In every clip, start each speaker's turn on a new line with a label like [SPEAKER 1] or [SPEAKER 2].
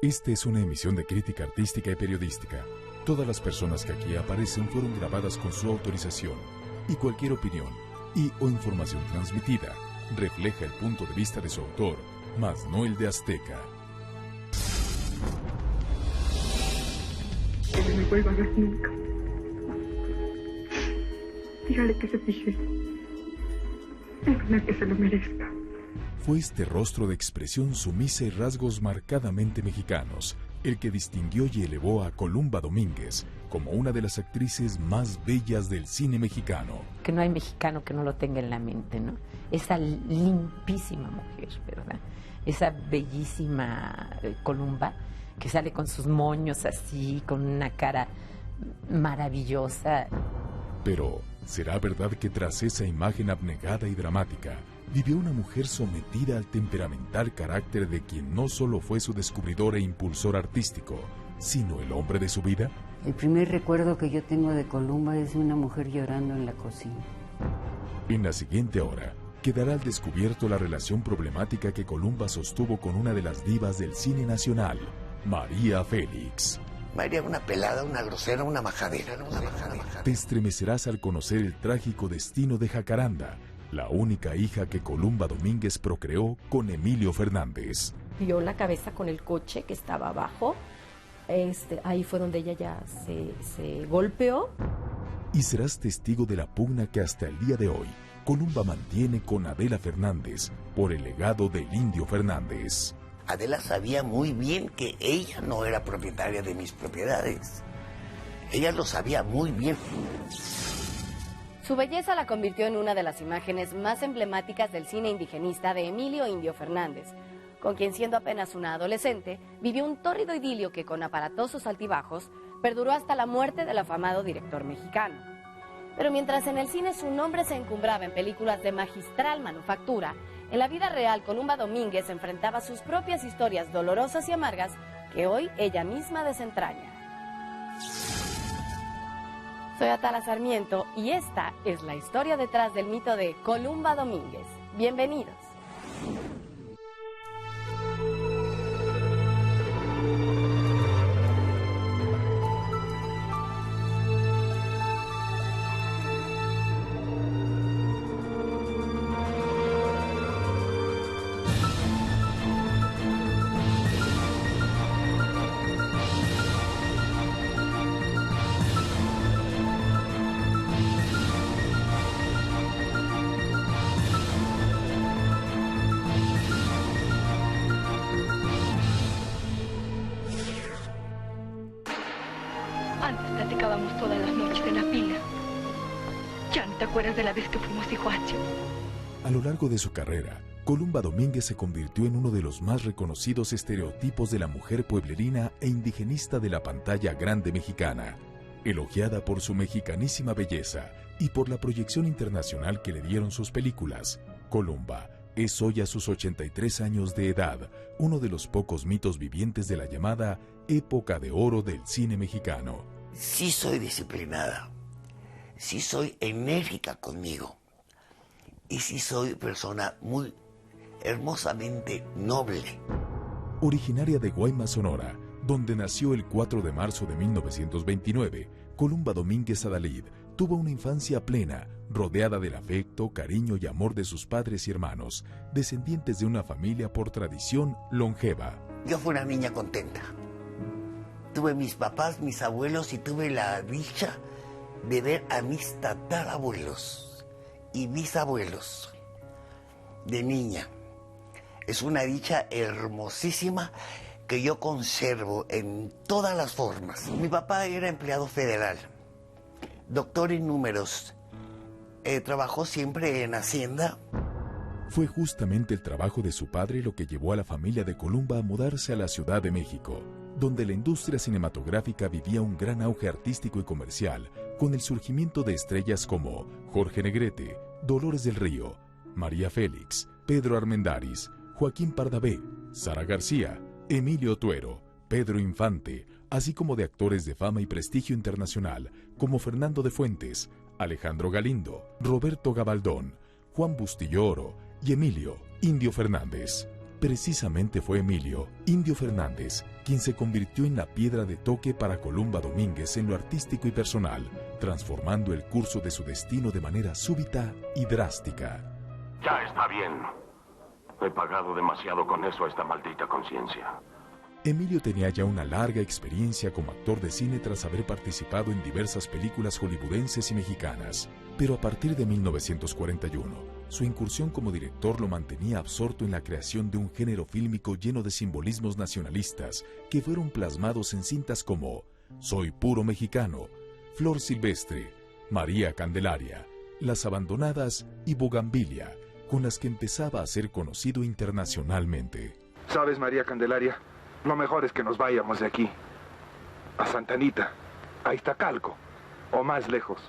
[SPEAKER 1] Esta es una emisión de crítica artística y periodística. Todas las personas que aquí aparecen fueron grabadas con su autorización, y cualquier opinión y o información transmitida refleja el punto de vista de su autor, mas no el de Azteca.
[SPEAKER 2] Que no me vuelva a ver nunca. Dígale que se fije en una que se lo merezca.
[SPEAKER 1] Fue este rostro de expresión sumisa y rasgos marcadamente mexicanos el que distinguió y elevó a Columba Domínguez como una de las actrices más bellas del cine mexicano.
[SPEAKER 3] Que no hay mexicano que no lo tenga en la mente, ¿no? Esa limpísima mujer, ¿verdad? Esa bellísima Columba que sale con sus moños así, con una cara maravillosa.
[SPEAKER 1] Pero, ¿será verdad que tras esa imagen abnegada y dramática, vivió una mujer sometida al temperamental carácter de quien no solo fue su descubridor e impulsor artístico, sino el hombre de su vida?
[SPEAKER 4] El primer recuerdo que yo tengo de Columba es de una mujer llorando en la cocina.
[SPEAKER 1] En la siguiente hora, quedará al descubierto la relación problemática que Columba sostuvo con una de las divas del cine nacional, María Félix.
[SPEAKER 5] María era una pelada, una grosera, una majadera.
[SPEAKER 1] Te estremecerás al conocer el trágico destino de Jacaranda, la única hija que Columba Domínguez procreó con Emilio Fernández.
[SPEAKER 6] Dio la cabeza con el coche que estaba abajo. Ahí fue donde ella ya se golpeó.
[SPEAKER 1] Y serás testigo de la pugna que hasta el día de hoy Columba mantiene con Adela Fernández por el legado del Indio Fernández.
[SPEAKER 5] Adela sabía muy bien que ella no era propietaria de mis propiedades. Ella lo sabía muy bien.
[SPEAKER 7] Su belleza la convirtió en una de las imágenes más emblemáticas del cine indigenista de Emilio Indio Fernández, con quien siendo apenas una adolescente, vivió un tórrido idilio que con aparatosos altibajos perduró hasta la muerte del afamado director mexicano. Pero mientras en el cine su nombre se encumbraba en películas de magistral manufactura, en la vida real Columba Domínguez enfrentaba sus propias historias dolorosas y amargas que hoy ella misma desentraña. Soy Atala Sarmiento y esta es la historia detrás del mito de Columba Domínguez. Bienvenidos.
[SPEAKER 2] Antes platicábamos todas las noches en la pila. ¿Ya no te acuerdas de la vez que fuimos Iguacho?
[SPEAKER 1] A lo largo de su carrera, Columba Domínguez se convirtió en uno de los más reconocidos estereotipos de la mujer pueblerina e indigenista de la pantalla grande mexicana. Elogiada por su mexicanísima belleza y por la proyección internacional que le dieron sus películas, Columba es hoy a sus 83 años de edad, uno de los pocos mitos vivientes de la llamada época de oro del cine mexicano.
[SPEAKER 5] Sí soy disciplinada, sí soy enérgica conmigo y sí soy persona muy hermosamente noble.
[SPEAKER 1] Originaria de Guaymas, Sonora, donde nació el 4 de marzo de 1929, Columba Domínguez Adalid tuvo una infancia plena, rodeada del afecto, cariño y amor de sus padres y hermanos, descendientes de una familia por tradición longeva.
[SPEAKER 5] Yo fui una niña contenta. Tuve mis papás, mis abuelos y tuve la dicha de ver a mis tatarabuelos y bisabuelos de niña. Es una dicha hermosísima que yo conservo en todas las formas. Mi papá era empleado federal, doctor en números, trabajó siempre en Hacienda.
[SPEAKER 1] Fue justamente el trabajo de su padre lo que llevó a la familia de Columba a mudarse a la Ciudad de México, donde la industria cinematográfica vivía un gran auge artístico y comercial, con el surgimiento de estrellas como Jorge Negrete, Dolores del Río, María Félix, Pedro Armendáriz, Joaquín Pardavé, Sara García, Emilio Tuero, Pedro Infante, así como de actores de fama y prestigio internacional como Fernando de Fuentes, Alejandro Galindo, Roberto Gabaldón, Juan Bustillo Oro y Emilio Indio Fernández. Precisamente fue Emilio Indio Fernández quien se convirtió en la piedra de toque para Columba Domínguez en lo artístico y personal, transformando el curso de su destino de manera súbita y drástica.
[SPEAKER 8] Ya está bien. He pagado demasiado con eso a esta maldita conciencia.
[SPEAKER 1] Emilio tenía ya una larga experiencia como actor de cine tras haber participado en diversas películas hollywoodenses y mexicanas, pero a partir de 1941, su incursión como director lo mantenía absorto en la creación de un género fílmico lleno de simbolismos nacionalistas que fueron plasmados en cintas como Soy puro mexicano, Flor silvestre, María Candelaria, Las abandonadas y Bugambilia, con las que empezaba a ser conocido internacionalmente.
[SPEAKER 9] ¿Sabes, María Candelaria? Lo mejor es que nos vayamos de aquí. A Santa Anita, a Iztacalco, o más lejos,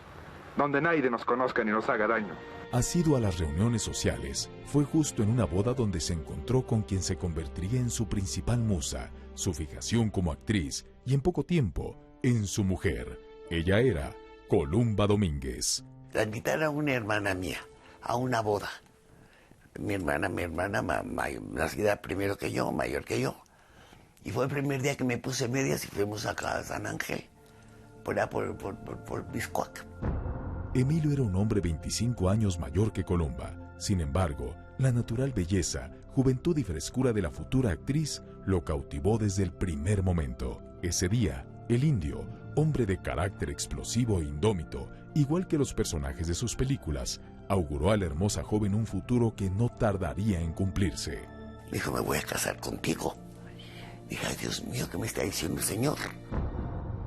[SPEAKER 9] donde nadie nos conozca ni nos haga daño.
[SPEAKER 1] Asiduo a las reuniones sociales, fue justo en una boda donde se encontró con quien se convertiría en su principal musa, su fijación como actriz y en poco tiempo, en su mujer. Ella era Columba Domínguez.
[SPEAKER 5] La invitaron a una hermana mía, a una boda. Mi hermana, nacida primero que yo, mayor que yo. Y fue el primer día que me puse medias y fuimos acá a San Ángel, por Biscuac.
[SPEAKER 1] Emilio era un hombre 25 años mayor que Columba. Sin embargo, la natural belleza, juventud y frescura de la futura actriz lo cautivó desde el primer momento. Ese día, el indio, hombre de carácter explosivo e indómito, igual que los personajes de sus películas, auguró a la hermosa joven un futuro que no tardaría en cumplirse.
[SPEAKER 5] Dijo, me voy a casar contigo. Dije, ay, Dios mío, ¿qué me está diciendo el señor?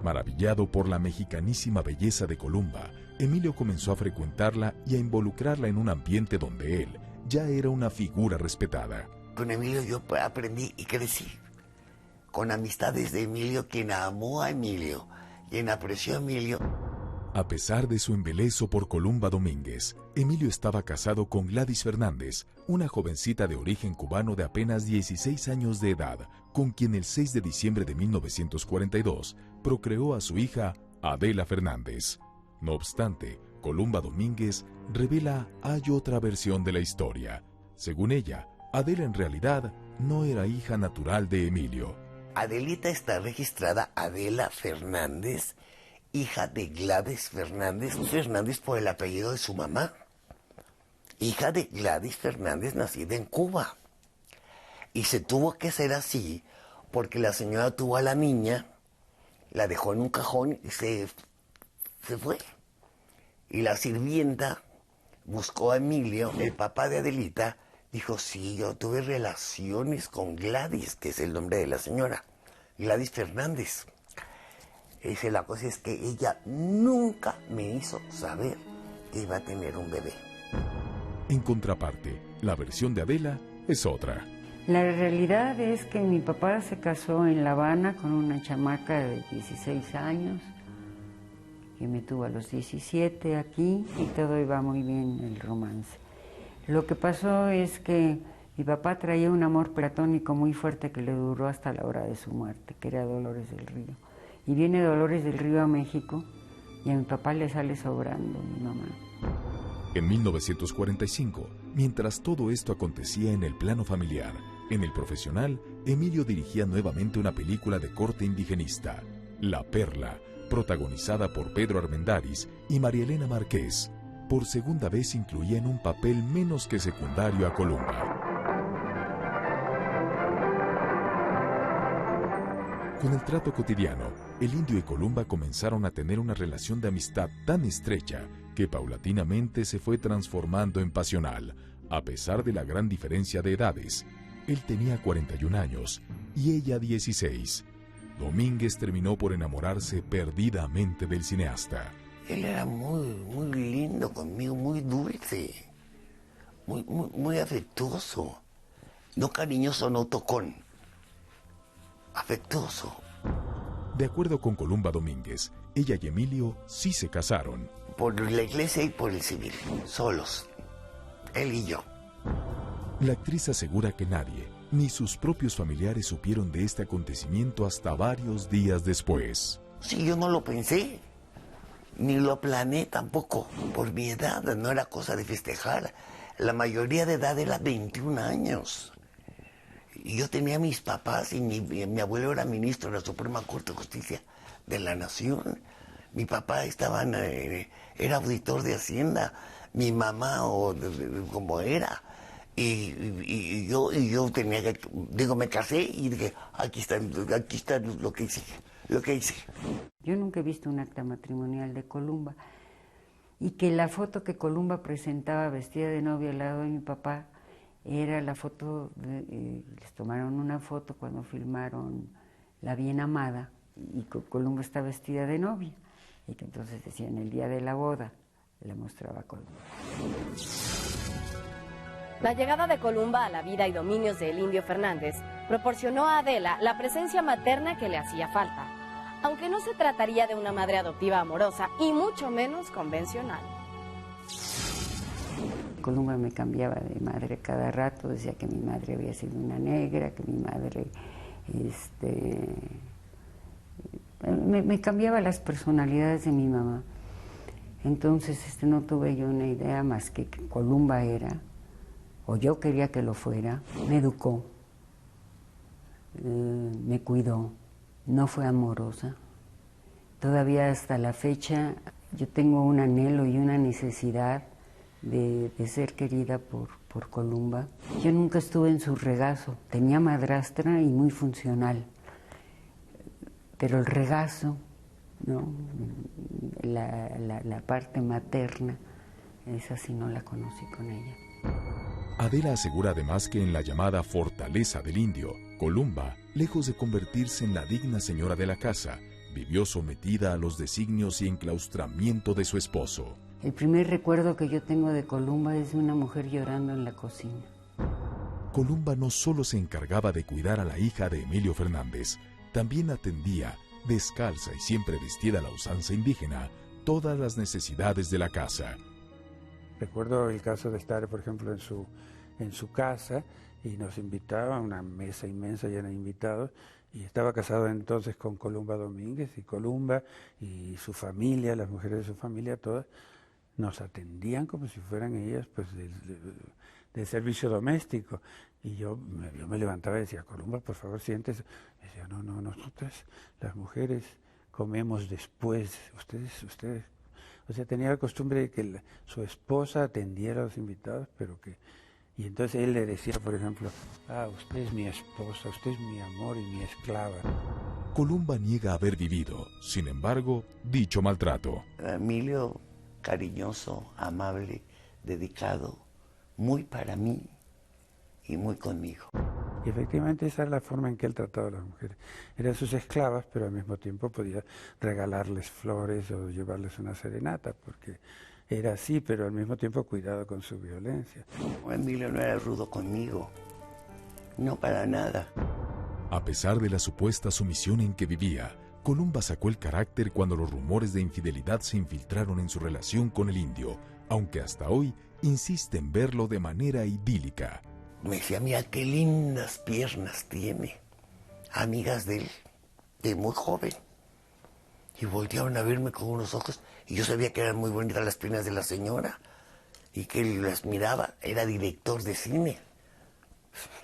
[SPEAKER 1] Maravillado por la mexicanísima belleza de Columba, Emilio comenzó a frecuentarla y a involucrarla en un ambiente donde él ya era una figura respetada.
[SPEAKER 5] Con Emilio yo aprendí y crecí. Con amistades de Emilio, quien amó a Emilio, quien apreció a Emilio.
[SPEAKER 1] A pesar de su embelezo por Columba Domínguez, Emilio estaba casado con Gladys Fernández, una jovencita de origen cubano de apenas 16 años de edad, con quien el 6 de diciembre de 1942 procreó a su hija Adela Fernández. No obstante, Columba Domínguez revela hay otra versión de la historia. Según ella, Adela en realidad no era hija natural de Emilio.
[SPEAKER 5] Adelita está registrada Adela Fernández, hija de Gladys Fernández, Fernández por el apellido de su mamá. Hija de Gladys Fernández, nacida en Cuba. Y se tuvo que hacer así porque la señora tuvo a la niña, la dejó en un cajón y se fue. Y la sirvienta buscó a Emilio, el papá de Adelita, dijo, sí, yo tuve relaciones con Gladys, que es el nombre de la señora, Gladys Fernández. Y dice, la cosa es que ella nunca me hizo saber que iba a tener un bebé.
[SPEAKER 1] En contraparte, la versión de Adela es otra.
[SPEAKER 4] La realidad es que mi papá se casó en La Habana con una chamaca de 16 años, que me tuvo a los 17 aquí, y todo iba muy bien el romance. Lo que pasó es que mi papá traía un amor platónico muy fuerte que le duró hasta la hora de su muerte, que era Dolores del Río. Y viene Dolores del Río a México y a mi papá le sale sobrando mi mamá.
[SPEAKER 1] En 1945, mientras todo esto acontecía en el plano familiar, en el profesional, Emilio dirigía nuevamente una película de corte indigenista, La Perla, protagonizada por Pedro Armendáriz y María Elena Márquez. Por segunda vez incluía en un papel menos que secundario a Columba. Con el trato cotidiano, el indio y Columba comenzaron a tener una relación de amistad tan estrecha que paulatinamente se fue transformando en pasional, a pesar de la gran diferencia de edades. Él tenía 41 años y ella 16. Domínguez terminó por enamorarse perdidamente del cineasta.
[SPEAKER 5] Él era muy lindo conmigo, muy dulce, muy afectuoso. No cariñoso, no tocón. Afectuoso.
[SPEAKER 1] De acuerdo con Columba Domínguez, ella y Emilio sí se casaron.
[SPEAKER 5] Por la iglesia y por el civil, solos, él y yo.
[SPEAKER 1] La actriz asegura que nadie, ni sus propios familiares supieron de este acontecimiento hasta varios días después.
[SPEAKER 5] Sí, yo no lo pensé, ni lo planeé tampoco, por mi edad, no era cosa de festejar. La mayoría de edad era 21 años. Y yo tenía a mis papás y mi abuelo era ministro de la Suprema Corte de Justicia de la Nación. Mi papá era auditor de Hacienda, mi mamá como era. Y yo tenía que, me casé y dije, aquí está lo que hice.
[SPEAKER 4] Yo nunca he visto un acta matrimonial de Columba. Y que la foto que Columba presentaba vestida de novia al lado de mi papá era la foto, les tomaron una foto cuando filmaron La Bien Amada y Columba está vestida de novia. Y que entonces decían el día de la boda, le mostraba Columba.
[SPEAKER 7] La llegada de Columba a la vida y dominios del Indio Fernández proporcionó a Adela la presencia materna que le hacía falta, aunque no se trataría de una madre adoptiva amorosa y mucho menos convencional.
[SPEAKER 4] Columba me cambiaba de madre cada rato, decía que mi madre había sido una negra, que mi madre me cambiaba las personalidades de mi mamá. Entonces no tuve yo una idea más que Columba era, o yo quería que lo fuera, me educó, me cuidó. No fue amorosa. Todavía hasta la fecha yo tengo un anhelo y una necesidad de ser querida por Columba. Yo nunca estuve en su regazo. Tenía madrastra y muy funcional. Pero el regazo, ¿no? La parte materna, esa sí no la conocí con ella.
[SPEAKER 1] Adela asegura además que en la llamada fortaleza del indio, Columba, lejos de convertirse en la digna señora de la casa, vivió sometida a los designios y enclaustramiento de su esposo.
[SPEAKER 4] El primer recuerdo que yo tengo de Columba es de una mujer llorando en la cocina.
[SPEAKER 1] Columba no solo se encargaba de cuidar a la hija de Emilio Fernández, también atendía, descalza y siempre vestida a la usanza indígena, todas las necesidades de la casa.
[SPEAKER 10] Recuerdo el caso de estar, por ejemplo, en su casa y nos invitaba a una mesa inmensa llena de invitados y estaba casado entonces con Columba Domínguez y Columba y su familia, las mujeres de su familia, todas nos atendían como si fueran ellas pues de servicio doméstico. Y yo me levantaba y decía, Columba, por favor, siéntese. Y decía, no, nosotras, las mujeres, comemos después, ustedes. O sea, tenía la costumbre de que su esposa atendiera a los invitados, pero que... Y entonces él le decía, por ejemplo, usted es mi esposa, usted es mi amor y mi esclava.
[SPEAKER 1] Columba niega haber vivido, sin embargo, dicho maltrato.
[SPEAKER 5] Emilio, cariñoso, amable, dedicado, muy para mí y muy conmigo.
[SPEAKER 10] Y efectivamente esa es la forma en que él trataba a las mujeres. Eran sus esclavas, pero al mismo tiempo podía regalarles flores o llevarles una serenata, porque era así, pero al mismo tiempo cuidado con su violencia.
[SPEAKER 5] Emilio no era rudo conmigo, no para nada.
[SPEAKER 1] A pesar de la supuesta sumisión en que vivía, Columba sacó el carácter cuando los rumores de infidelidad se infiltraron en su relación con el indio, aunque hasta hoy insiste en verlo de manera idílica.
[SPEAKER 5] Me decía, mira qué lindas piernas tiene, amigas de él, de muy joven. Y voltearon a verme con unos ojos, y yo sabía que eran muy bonitas las piernas de la señora, y que él las miraba, era director de cine.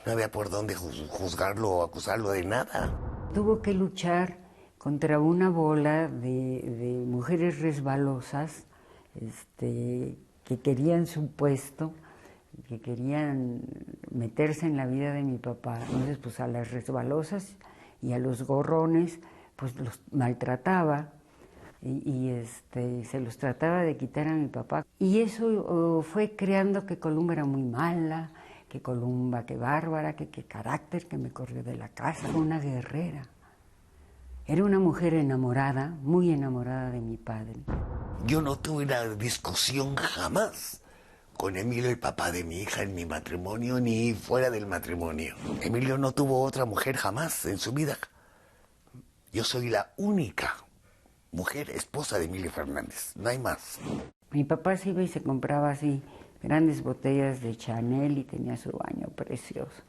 [SPEAKER 5] No había por dónde juzgarlo o acusarlo de nada.
[SPEAKER 4] Tuvo que luchar contra una bola de mujeres resbalosas, que querían su puesto, que querían meterse en la vida de mi papá. Entonces, pues a las resbalosas y a los gorrones, pues los maltrataba y se los trataba de quitar a mi papá. Y eso fue creando que Columba era muy mala, que Columba, que bárbara, que carácter, que me corrió de la casa. Fue una guerrera. Era una mujer enamorada, muy enamorada de mi padre.
[SPEAKER 5] Yo no tuve una discusión jamás con Emilio, el papá de mi hija, en mi matrimonio, ni fuera del matrimonio. Emilio no tuvo otra mujer jamás en su vida. Yo soy la única mujer esposa de Emilio Fernández, no hay más.
[SPEAKER 4] Mi papá se iba y se compraba así grandes botellas de Chanel y tenía su baño precioso.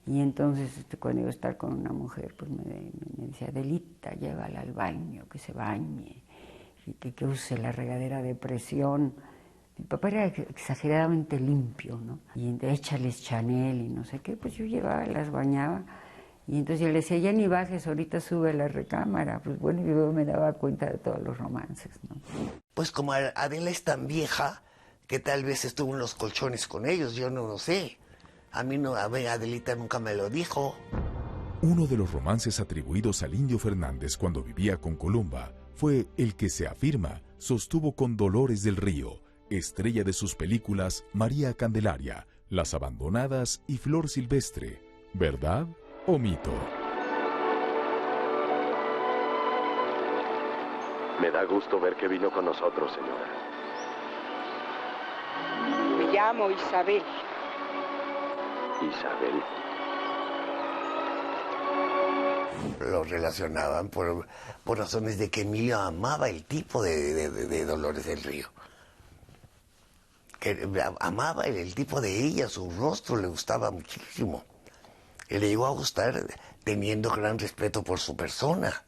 [SPEAKER 4] Y entonces cuando iba a estar con una mujer, pues me decía, Adelita, llévala al baño, que se bañe, y que use la regadera de presión. Mi papá era exageradamente limpio, ¿no? Y échales Chanel y no sé qué, pues yo llevaba, las bañaba. Y entonces yo le decía, ya ni bajes, ahorita sube a la recámara. Pues bueno, yo me daba cuenta de todos los romances, ¿no?
[SPEAKER 5] Pues como Adela es tan vieja, que tal vez estuvo en los colchones con ellos, yo no lo sé. A mí no, a ver, Adelita nunca me lo dijo.
[SPEAKER 1] Uno de los romances atribuidos al Indio Fernández cuando vivía con Columba fue el que se afirma sostuvo con Dolores del Río, estrella de sus películas María Candelaria, Las Abandonadas y Flor Silvestre. ¿Verdad o mito?
[SPEAKER 8] Me da gusto ver que vino con nosotros, señora.
[SPEAKER 11] Me llamo Isabel.
[SPEAKER 8] Isabel.
[SPEAKER 5] Lo relacionaban por razones de que Emilio amaba el tipo de Dolores del Río. Que amaba el tipo de ella, su rostro le gustaba muchísimo. Y le llegó a gustar teniendo gran respeto por su persona.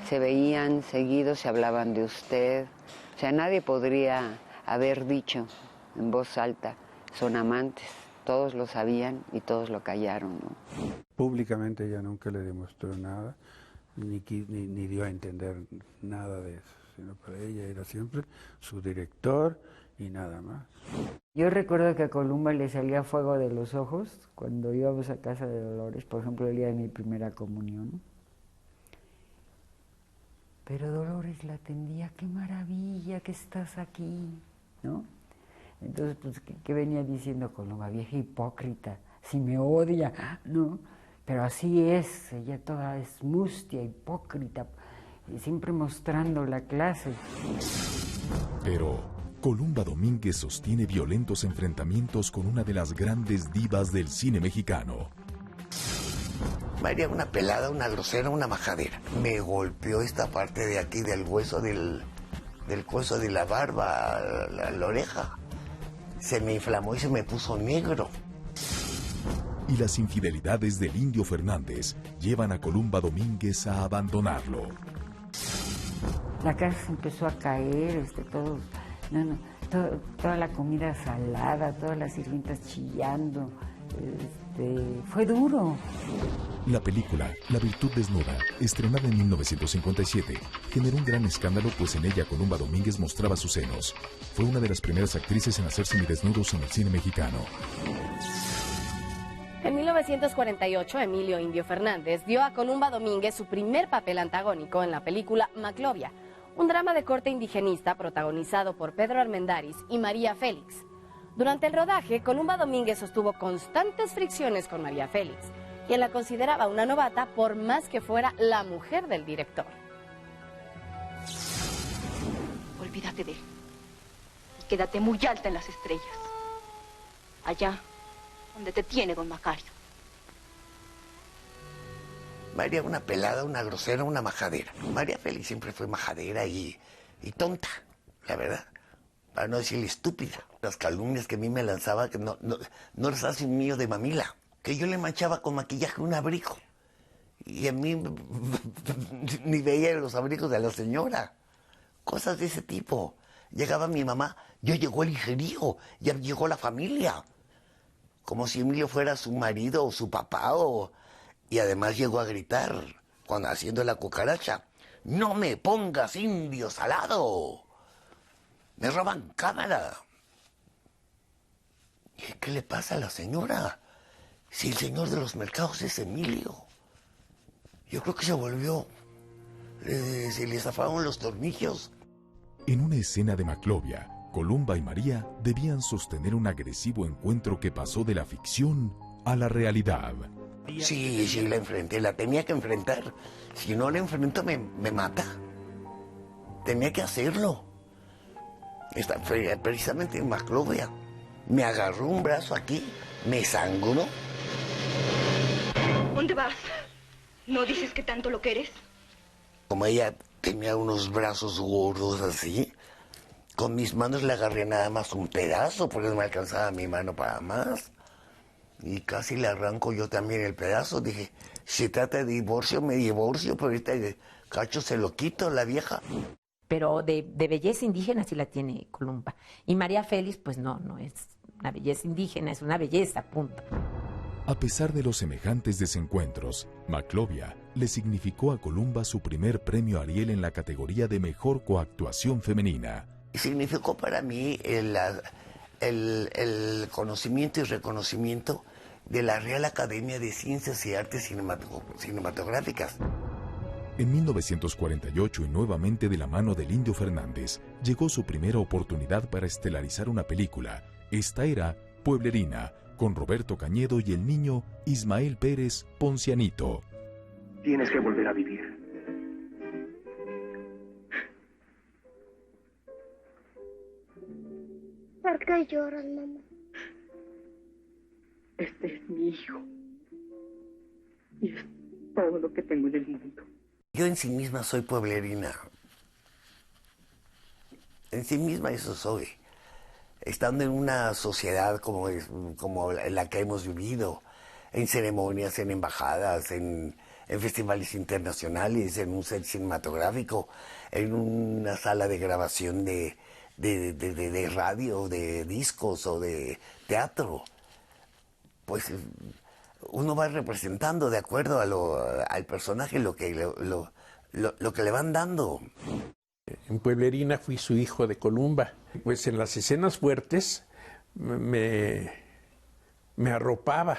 [SPEAKER 4] Se veían seguidos, se hablaban de usted. O sea, nadie podría haber dicho en voz alta, son amantes. Todos lo sabían y todos lo callaron, ¿no?
[SPEAKER 10] Públicamente ella nunca le demostró nada, ni dio a entender nada de eso, sino para ella era siempre su director y nada más.
[SPEAKER 4] Yo recuerdo que a Columba le salía fuego de los ojos cuando íbamos a casa de Dolores, por ejemplo, el día de mi primera comunión. Pero Dolores la atendía, qué maravilla que estás aquí, ¿no? Entonces, pues, ¿qué venía diciendo Columba? Vieja hipócrita, si me odia, ¿no? Pero así es, ella toda es mustia, hipócrita, siempre mostrando la clase.
[SPEAKER 1] Pero Columba Domínguez sostiene violentos enfrentamientos con una de las grandes divas del cine mexicano.
[SPEAKER 5] María, una pelada, una grosera, una majadera. Me golpeó esta parte de aquí del hueso del hueso de la barba, la oreja. Se me inflamó y se me puso negro.
[SPEAKER 1] Y las infidelidades del Indio Fernández llevan a Columba Domínguez a abandonarlo.
[SPEAKER 4] La casa empezó a caer, toda la comida salada, todas las sirvientas chillando. Fue duro.
[SPEAKER 1] La película La Virtud Desnuda, estrenada en 1957, generó un gran escándalo, pues en ella Columba Domínguez mostraba sus senos. Fue una de las primeras actrices en hacer semidesnudos en el cine mexicano.
[SPEAKER 7] En 1948, Emilio Indio Fernández dio a Columba Domínguez su primer papel antagónico en la película Maclovia, un drama de corte indigenista protagonizado por Pedro Armendáriz y María Félix. Durante el rodaje, Columba Domínguez sostuvo constantes fricciones con María Félix, quien la consideraba una novata por más que fuera la mujer del director.
[SPEAKER 2] Olvídate de él y quédate muy alta en las estrellas, allá donde te tiene don Macario.
[SPEAKER 5] María, una pelada, una grosera, una majadera. María Félix siempre fue majadera y tonta, la verdad. Para no decirle estúpida. Las calumnias que a mí me lanzaba, que no las hace un mío de mamila. Que yo le manchaba con maquillaje un abrigo. Y a mí ni veía los abrigos de la señora. Cosas de ese tipo. Llegaba mi mamá, ya llegó el ingeniería, ya llegó la familia. Como si Emilio fuera su marido o su papá. Y además llegó a gritar, cuando haciendo la cucaracha, ¡no me pongas indio salado! Me roban cámara. ¿Y qué le pasa a la señora? Si el señor de los mercados es Emilio. Yo creo que se volvió. Se le zafaron los tornillos.
[SPEAKER 1] En una escena de Maclovia, Columba y María debían sostener un agresivo encuentro que pasó de la ficción a la realidad.
[SPEAKER 5] Sí, la enfrenté, la tenía que enfrentar. Si no la enfrento, me mata. Tenía que hacerlo. Precisamente en Maclovia. Me agarró un brazo aquí, me sangró.
[SPEAKER 2] ¿Dónde vas? ¿No dices que tanto lo quieres?
[SPEAKER 5] Como ella tenía unos brazos gordos así, con mis manos le agarré nada más un pedazo, porque no me alcanzaba mi mano para más. Y casi le arranco yo también el pedazo. Dije, si trata de divorcio, me divorcio, pero ahorita cacho se lo quito, la vieja.
[SPEAKER 3] pero de belleza indígena sí la tiene Columba. Y María Félix, pues no es una belleza indígena, es una belleza, punto.
[SPEAKER 1] A pesar de los semejantes desencuentros, Maclovia le significó a Columba su primer premio Ariel en la categoría de Mejor Coactuación Femenina.
[SPEAKER 5] Significó para mí el conocimiento y reconocimiento de la Real Academia de Ciencias y Artes Cinematográficas.
[SPEAKER 1] En 1948, y nuevamente de la mano del Indio Fernández, llegó su primera oportunidad para estelarizar una película. Esta era Pueblerina, con Roberto Cañedo y el niño Ismael Pérez Poncianito.
[SPEAKER 12] Tienes que volver a vivir.
[SPEAKER 13] ¿Por qué lloras, mamá?
[SPEAKER 12] Este es mi hijo. Y es todo lo que tengo en el mundo.
[SPEAKER 5] Yo en sí misma soy pueblerina. En sí misma eso soy. Estando en una sociedad como la que hemos vivido, en ceremonias, en embajadas, en festivales internacionales, en un set cinematográfico, en una sala de grabación de radio, de discos o de teatro, pues uno va representando de acuerdo al personaje lo que le van dando.
[SPEAKER 14] En Pueblerina fui su hijo de Columba. Pues en las escenas fuertes me arropaba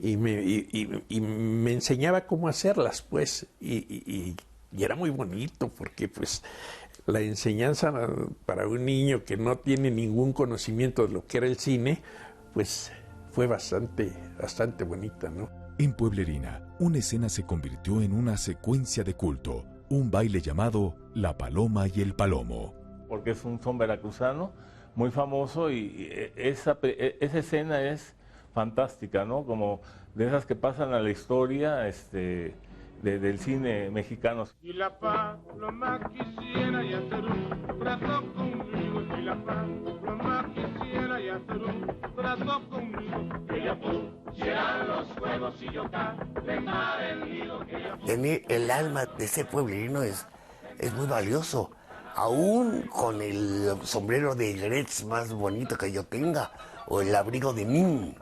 [SPEAKER 14] y me enseñaba cómo hacerlas, pues, y era muy bonito porque pues la enseñanza para un niño que no tiene ningún conocimiento de lo que era el cine, pues fue bastante bonita, ¿no?
[SPEAKER 1] En Pueblerina, una escena se convirtió en una secuencia de culto, un baile llamado La Paloma y el Palomo.
[SPEAKER 15] Porque es un son veracruzano muy famoso y esa escena es fantástica, ¿no? Como de esas que pasan a la historia del cine mexicano.
[SPEAKER 16] Y la paloma quisiera y hacer un trato conmigo, y la paloma quisiera y hacer un trato conmigo, que ella pusiera los huevos y yo calentara el nido.
[SPEAKER 5] Tener el alma de ese pueblerino es muy valioso, aún con el sombrero de Gretz más bonito que yo tenga, o el abrigo de Nin.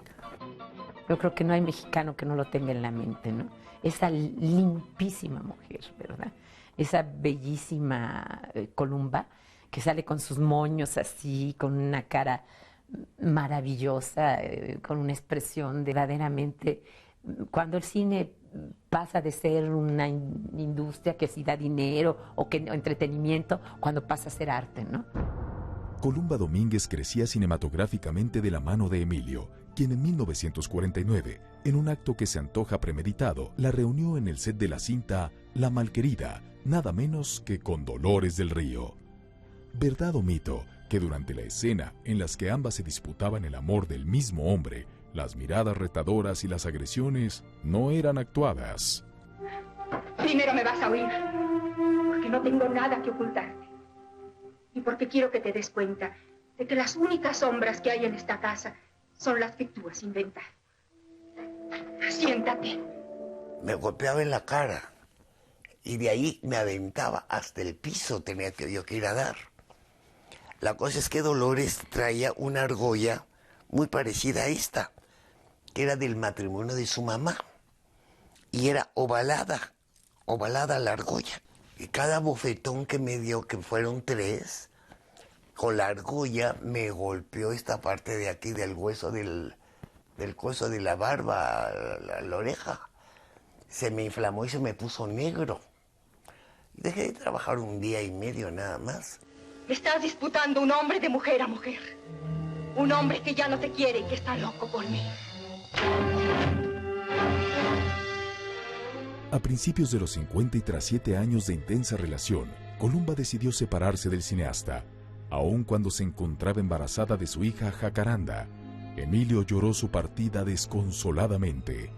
[SPEAKER 3] Yo creo que no hay mexicano que no lo tenga en la mente, ¿no? Esa limpísima mujer, ¿verdad? Esa bellísima Columba que sale con sus moños así, con una cara maravillosa, con una expresión verdaderamente... Cuando el cine pasa de ser una industria que sí da dinero o entretenimiento, cuando pasa a ser arte, ¿no?
[SPEAKER 1] Columba Domínguez crecía cinematográficamente de la mano de Emilio, quien en 1949, en un acto que se antoja premeditado, la reunió en el set de la cinta La Malquerida, nada menos que con Dolores del Río. ¿Verdad o mito que durante la escena en las que ambas se disputaban el amor del mismo hombre, las miradas retadoras y las agresiones no eran actuadas?
[SPEAKER 2] Primero me vas a oír, porque no tengo nada que ocultarte. Y porque quiero que te des cuenta de que las únicas sombras que hay en esta casa son las que tú has inventado. Siéntate.
[SPEAKER 5] Me golpeaba en la cara y de ahí me aventaba hasta el piso, tenía yo que ir a dar. La cosa es que Dolores traía una argolla muy parecida a esta, que era del matrimonio de su mamá, y era ovalada la argolla. Y cada bofetón que me dio, que fueron 3, con la argolla me golpeó esta parte de aquí del hueso del coso de la barba, la oreja. Se me inflamó y se me puso negro. Dejé de trabajar 1 día y medio nada más.
[SPEAKER 2] Estás disputando un hombre de mujer a mujer. Un hombre que ya no te quiere y que está loco por mí.
[SPEAKER 1] A principios de los 50 y tras 7 años de intensa relación, Columba decidió separarse del cineasta. Aun cuando se encontraba embarazada de su hija Jacaranda, Emilio lloró su partida desconsoladamente.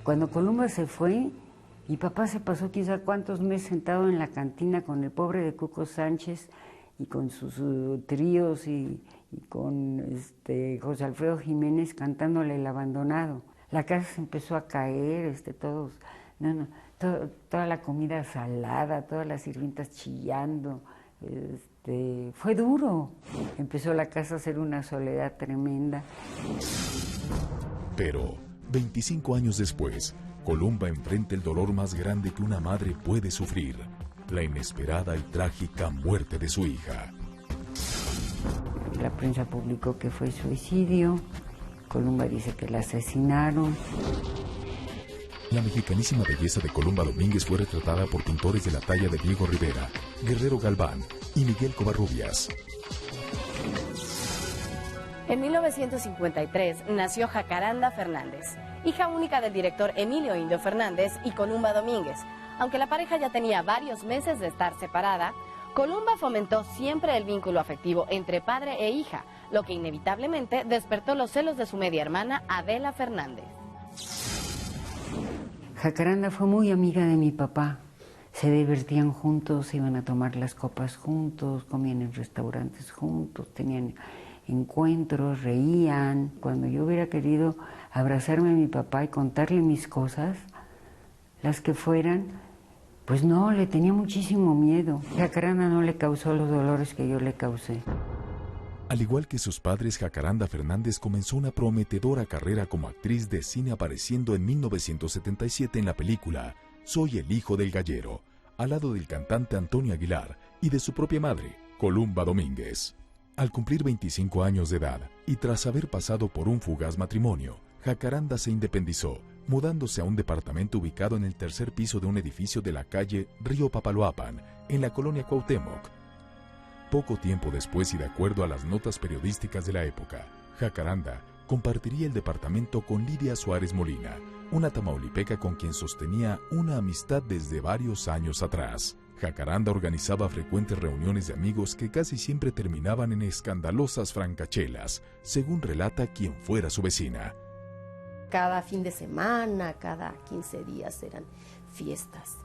[SPEAKER 4] Cuando Columba se fue, mi papá se pasó quizá cuántos meses sentado en la cantina con el pobre de Cuco Sánchez y con sus tríos y con José Alfredo Jiménez cantándole El Abandonado. La casa se empezó a caer, todos... toda la comida salada, todas las sirvientas chillando. Fue duro. Empezó la casa a ser una soledad tremenda.
[SPEAKER 1] Pero 25 años después, Columba enfrenta el dolor más grande que una madre puede sufrir: la inesperada y trágica muerte de su hija.
[SPEAKER 4] La prensa publicó que fue suicidio. Columba dice que la asesinaron.
[SPEAKER 1] La mexicanísima belleza de Columba Domínguez fue retratada por pintores de la talla de Diego Rivera, Guerrero Galván y Miguel Covarrubias.
[SPEAKER 7] En 1953 nació Jacaranda Fernández, hija única del director Emilio Indio Fernández y Columba Domínguez. Aunque la pareja ya tenía varios meses de estar separada, Columba fomentó siempre el vínculo afectivo entre padre e hija, lo que inevitablemente despertó los celos de su media hermana Adela Fernández.
[SPEAKER 4] Jacaranda fue muy amiga de mi papá. Se divertían juntos, iban a tomar las copas juntos, comían en restaurantes juntos, tenían encuentros, reían. Cuando yo hubiera querido abrazarme a mi papá y contarle mis cosas, las que fueran, pues no, le tenía muchísimo miedo. Jacaranda no le causó los dolores que yo le causé.
[SPEAKER 1] Al igual que sus padres, Jacaranda Fernández comenzó una prometedora carrera como actriz de cine, apareciendo en 1977 en la película Soy el hijo del gallero, al lado del cantante Antonio Aguilar y de su propia madre, Columba Domínguez. Al cumplir 25 años de edad y tras haber pasado por un fugaz matrimonio, Jacaranda se independizó, mudándose a un departamento ubicado en el tercer piso de un edificio de la calle Río Papaloapan, en la colonia Cuauhtémoc. Poco tiempo después, y de acuerdo a las notas periodísticas de la época, Jacaranda compartiría el departamento con Lidia Suárez Molina, una tamaulipeca con quien sostenía una amistad desde varios años atrás. Jacaranda organizaba frecuentes reuniones de amigos que casi siempre terminaban en escandalosas francachelas, según relata quien fuera su vecina.
[SPEAKER 6] Cada fin de semana, cada 15 días eran fiestas.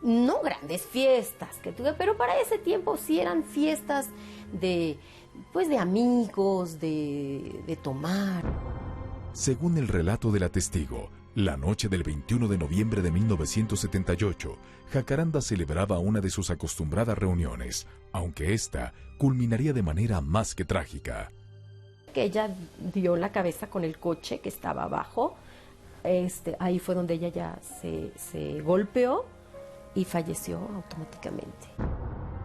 [SPEAKER 6] No grandes fiestas que tuve, pero para ese tiempo sí eran fiestas de amigos, de tomar.
[SPEAKER 1] Según el relato de la testigo, la noche del 21 de noviembre de 1978, Jacaranda celebraba una de sus acostumbradas reuniones, aunque esta culminaría de manera más que trágica.
[SPEAKER 6] Que ella dio la cabeza con el coche que estaba abajo. Ahí fue donde ella ya se golpeó y falleció automáticamente.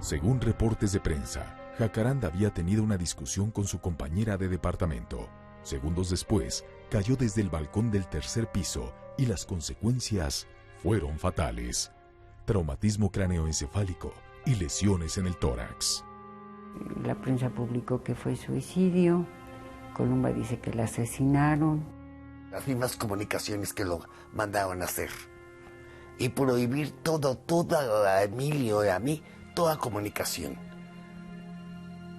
[SPEAKER 1] Según reportes de prensa, Jacaranda había tenido una discusión con su compañera de departamento. Segundos después, cayó desde el balcón del tercer piso y las consecuencias fueron fatales: traumatismo cráneoencefálico y lesiones en el tórax.
[SPEAKER 4] La prensa publicó que fue suicidio. Columba dice que la asesinaron.
[SPEAKER 5] Las mismas comunicaciones que lo mandaban a hacer. Y prohibir toda a Emilio y a mí, toda comunicación.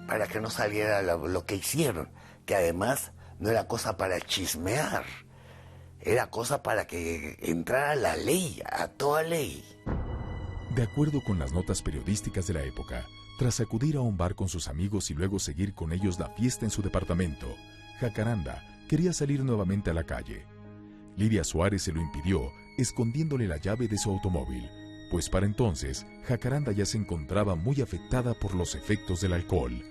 [SPEAKER 5] Para que no saliera lo que hicieron, que además no era cosa para chismear, era cosa para que entrara la ley, a toda ley.
[SPEAKER 1] De acuerdo con las notas periodísticas de la época, tras acudir a un bar con sus amigos y luego seguir con ellos la fiesta en su departamento, Jacaranda quería salir nuevamente a la calle. Lidia Suárez se lo impidió, escondiéndole la llave de su automóvil, pues para entonces Jacaranda ya se encontraba muy afectada por los efectos del alcohol.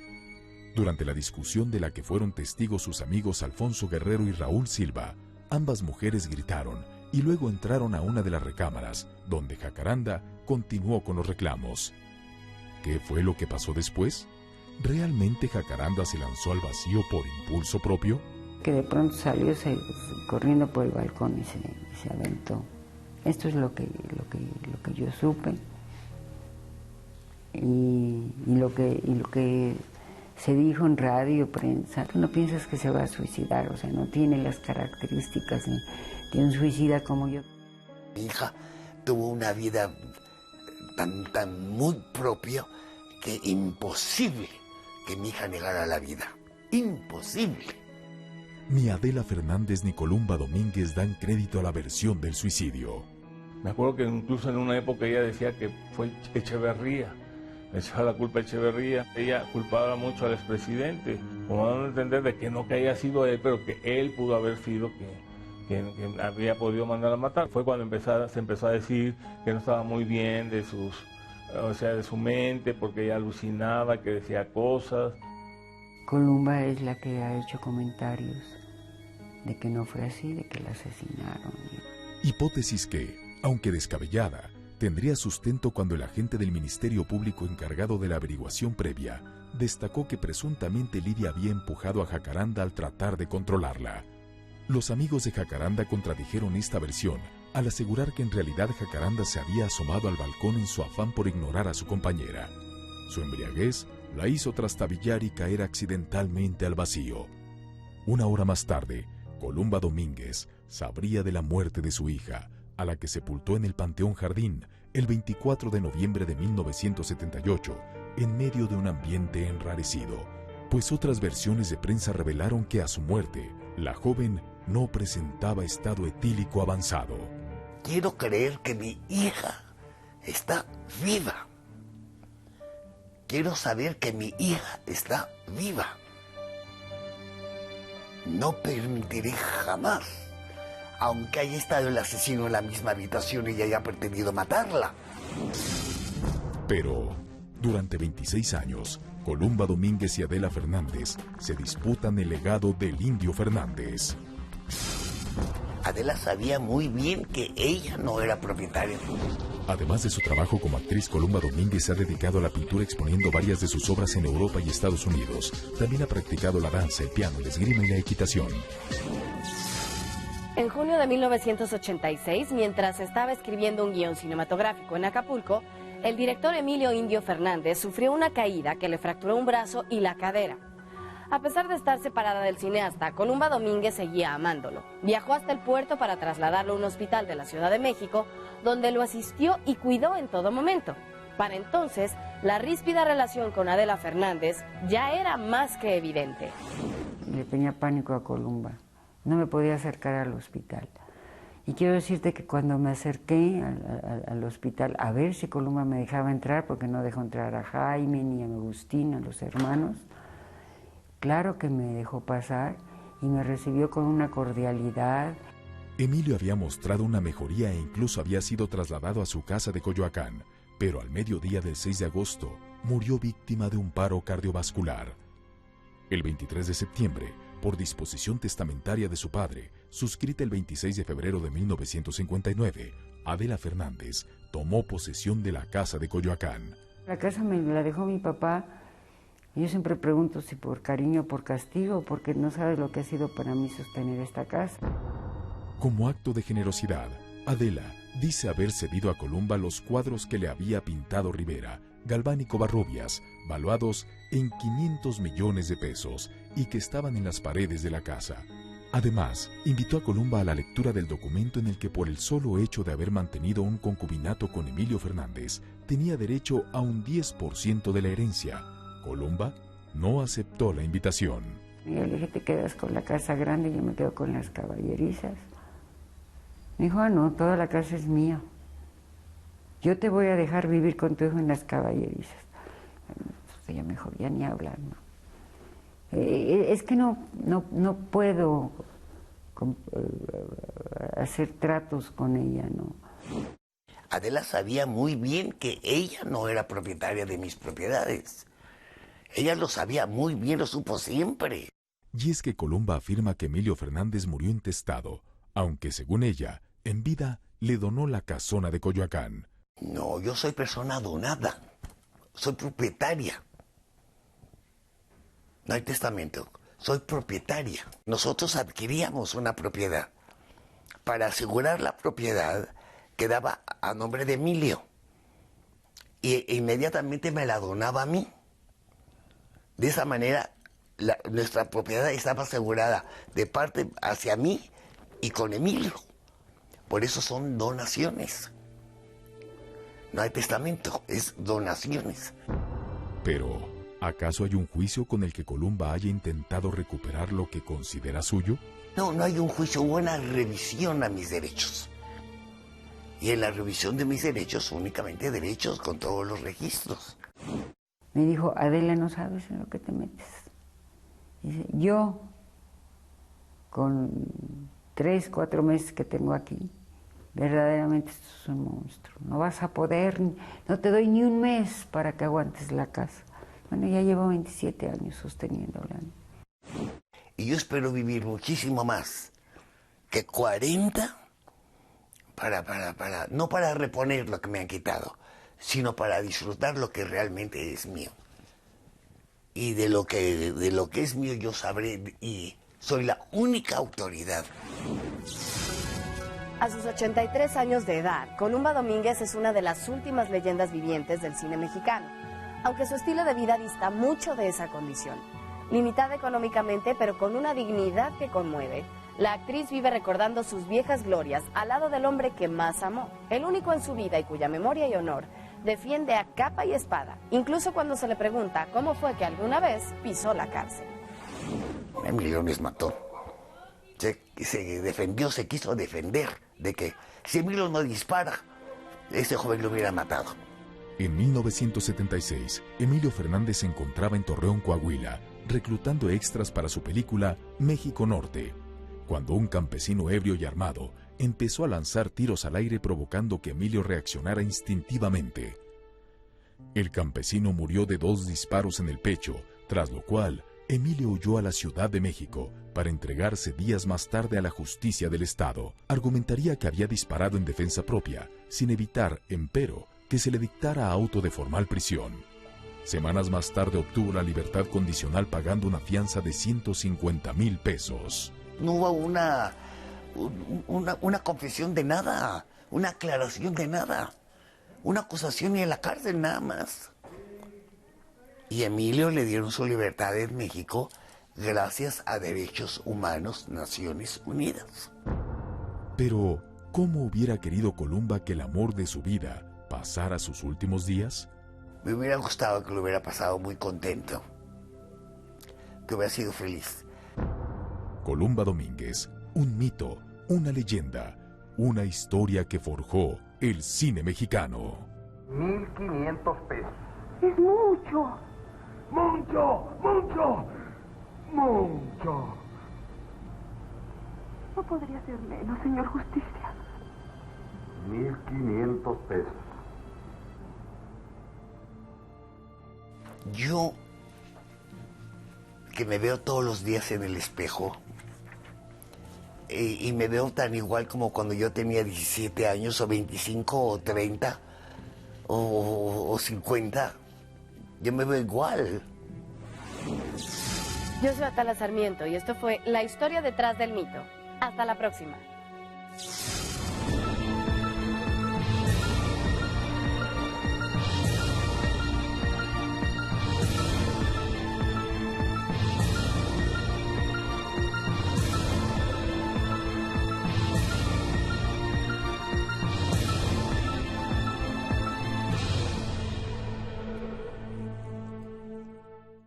[SPEAKER 1] Durante la discusión de la que fueron testigos sus amigos Alfonso Guerrero y Raúl Silva, ambas mujeres gritaron y luego entraron a una de las recámaras, donde Jacaranda continuó con los reclamos. ¿Qué fue lo que pasó después? ¿Realmente Jacaranda se lanzó al vacío por impulso propio?
[SPEAKER 4] Que de pronto salió corriendo por el balcón y se aventó. Esto es lo que yo supe. Y lo que se dijo en radio, prensa. Tú no piensas que se va a suicidar, o sea, no tiene las características de un suicida como yo.
[SPEAKER 5] Mi hija tuvo una vida tan muy propia que imposible que mi hija negara la vida. Imposible.
[SPEAKER 1] Ni Adela Fernández ni Columba Domínguez dan crédito a la versión del suicidio.
[SPEAKER 15] Me acuerdo que incluso en una época ella decía que fue Echeverría. Le echaba la culpa a Echeverría. Ella culpaba mucho al expresidente, como dando a entender de que no que haya sido él, pero que él pudo haber sido que había podido mandar a matar. Fue cuando se empezó a decir que no estaba muy bien de su mente, porque ella alucinaba, que decía cosas.
[SPEAKER 4] Columba es la que ha hecho comentarios de que no fue así, de que la asesinaron.
[SPEAKER 1] Hipótesis que, aunque descabellada, tendría sustento cuando el agente del Ministerio Público encargado de la averiguación previa destacó que presuntamente Lidia había empujado a Jacaranda al tratar de controlarla. Los amigos de Jacaranda contradijeron esta versión al asegurar que en realidad Jacaranda se había asomado al balcón en su afán por ignorar a su compañera. Su embriaguez la hizo trastabillar y caer accidentalmente al vacío. Una hora más tarde, Columba Domínguez sabría de la muerte de su hija, a la que sepultó en el Panteón Jardín el 24 de noviembre de 1978, en medio de un ambiente enrarecido, pues otras versiones de prensa revelaron que a su muerte, la joven no presentaba estado etílico avanzado.
[SPEAKER 5] Quiero creer que mi hija está viva. Quiero saber que mi hija está viva. No permitiré jamás, aunque haya estado el asesino en la misma habitación y haya pretendido matarla.
[SPEAKER 1] Pero, durante 26 años, Columba Domínguez y Adela Fernández se disputan el legado del Indio Fernández.
[SPEAKER 5] Adela sabía muy bien que ella no era propietaria.
[SPEAKER 1] Además de su trabajo como actriz, Columba Domínguez se ha dedicado a la pintura exponiendo varias de sus obras en Europa y Estados Unidos. También ha practicado la danza, el piano, el esgrima y la equitación.
[SPEAKER 7] En junio de 1986, mientras estaba escribiendo un guión cinematográfico en Acapulco, el director Emilio Indio Fernández sufrió una caída que le fracturó un brazo y la cadera. A pesar de estar separada del cineasta, Columba Domínguez seguía amándolo. Viajó hasta el puerto para trasladarlo a un hospital de la Ciudad de México, donde lo asistió y cuidó en todo momento. Para entonces, la ríspida relación con Adela Fernández ya era más que evidente.
[SPEAKER 4] Le tenía pánico a Columba. No me podía acercar al hospital. Y quiero decirte que cuando me acerqué al hospital a ver si Columba me dejaba entrar, porque no dejó entrar a Jaime ni a Agustín, a los hermanos, claro que me dejó pasar y me recibió con una cordialidad.
[SPEAKER 1] Emilio había mostrado una mejoría e incluso había sido trasladado a su casa de Coyoacán, pero al mediodía del 6 de agosto murió víctima de un paro cardiovascular. El 23 de septiembre, por disposición testamentaria de su padre, suscrita el 26 de febrero de 1959, Adela Fernández tomó posesión de la casa de Coyoacán.
[SPEAKER 4] La casa me la dejó mi papá. Yo siempre pregunto si por cariño o por castigo, porque no sabes lo que ha sido para mí sostener esta casa.
[SPEAKER 1] Como acto de generosidad, Adela dice haber cedido a Columba los cuadros que le había pintado Rivera, Galván y Covarrubias, valuados en 500 millones de pesos y que estaban en las paredes de la casa. Además, invitó a Columba a la lectura del documento en el que por el solo hecho de haber mantenido un concubinato con Emilio Fernández, tenía derecho a un 10% de la herencia. Columba no aceptó la invitación.
[SPEAKER 4] Yo le dije, te quedas con la casa grande y yo me quedo con las caballerizas. Me dijo, no, toda la casa es mía. Yo te voy a dejar vivir con tu hijo en las caballerizas. Entonces ya mejor ya ni hablar, ¿no? Es que no puedo hacer tratos con ella, ¿no?
[SPEAKER 5] Adela sabía muy bien que ella no era propietaria de mis propiedades. Ella lo sabía muy bien, lo supo siempre.
[SPEAKER 1] Y es que Columba afirma que Emilio Fernández murió intestado, aunque según ella, en vida le donó la casona de Coyoacán.
[SPEAKER 5] No, yo soy persona donada. Soy propietaria. No hay testamento. Soy propietaria. Nosotros adquiríamos una propiedad. Para asegurar la propiedad, quedaba a nombre de Emilio. Y inmediatamente me la donaba a mí. De esa manera, nuestra propiedad estaba asegurada de parte hacia mí y con Emilio. Por eso son donaciones. No hay testamento, es donaciones.
[SPEAKER 1] Pero, ¿acaso hay un juicio con el que Columba haya intentado recuperar lo que considera suyo?
[SPEAKER 5] No, no hay un juicio, hubo una revisión a mis derechos. Y en la revisión de mis derechos, únicamente derechos con todos los registros.
[SPEAKER 4] Me dijo, Adela, no sabes en lo que te metes. Dice, yo, con 3, 4 meses que tengo aquí. Verdaderamente esto es un monstruo. No vas a poder, no te doy ni un mes para que aguantes la casa. Bueno, ya llevo 27 años sosteniéndola.
[SPEAKER 5] Y yo espero vivir muchísimo más que 40 no para reponer lo que me han quitado, sino para disfrutar lo que realmente es mío. Y de lo que es mío yo sabré y soy la única autoridad.
[SPEAKER 7] A sus 83 años de edad, Columba Domínguez es una de las últimas leyendas vivientes del cine mexicano, aunque su estilo de vida dista mucho de esa condición. Limitada económicamente, pero con una dignidad que conmueve, la actriz vive recordando sus viejas glorias al lado del hombre que más amó, el único en su vida y cuya memoria y honor defiende a capa y espada, incluso cuando se le pregunta cómo fue que alguna vez pisó la cárcel.
[SPEAKER 5] Emilio les mató. Se defendió, se quiso defender de que si Emilio no dispara, ese joven lo hubiera matado.
[SPEAKER 1] En 1976, Emilio Fernández se encontraba en Torreón, Coahuila, reclutando extras para su película México Norte, cuando un campesino ebrio y armado empezó a lanzar tiros al aire provocando que Emilio reaccionara instintivamente. El campesino murió de 2 disparos en el pecho, tras lo cual Emilio huyó a la Ciudad de México para entregarse días más tarde a la justicia del Estado. Argumentaría que había disparado en defensa propia, sin evitar, empero, que se le dictara auto de formal prisión. Semanas más tarde obtuvo la libertad condicional pagando una fianza de 150,000 pesos.
[SPEAKER 5] No hubo una confesión de nada, una aclaración de nada, una acusación ni en la cárcel nada más. Y a Emilio le dieron su libertad en México gracias a Derechos Humanos, Naciones Unidas.
[SPEAKER 1] Pero, ¿cómo hubiera querido Columba que el amor de su vida pasara sus últimos días?
[SPEAKER 5] Me hubiera gustado que lo hubiera pasado muy contento, que hubiera sido feliz.
[SPEAKER 1] Columba Domínguez, un mito, una leyenda, una historia que forjó el cine mexicano.
[SPEAKER 16] 1,500 pesos.
[SPEAKER 13] Es mucho.
[SPEAKER 16] ¡Mucho! ¡Mucho! ¡Mucho!
[SPEAKER 13] No podría ser menos, señor Justicia.
[SPEAKER 16] 1,500 pesos.
[SPEAKER 5] Yo, que me veo todos los días en el espejo, y me veo tan igual como cuando yo tenía 17 años, o 25, o 30, o 50, yo me veo igual.
[SPEAKER 7] Yo soy Atala Sarmiento y esto fue La Historia Detrás del Mito. Hasta la próxima.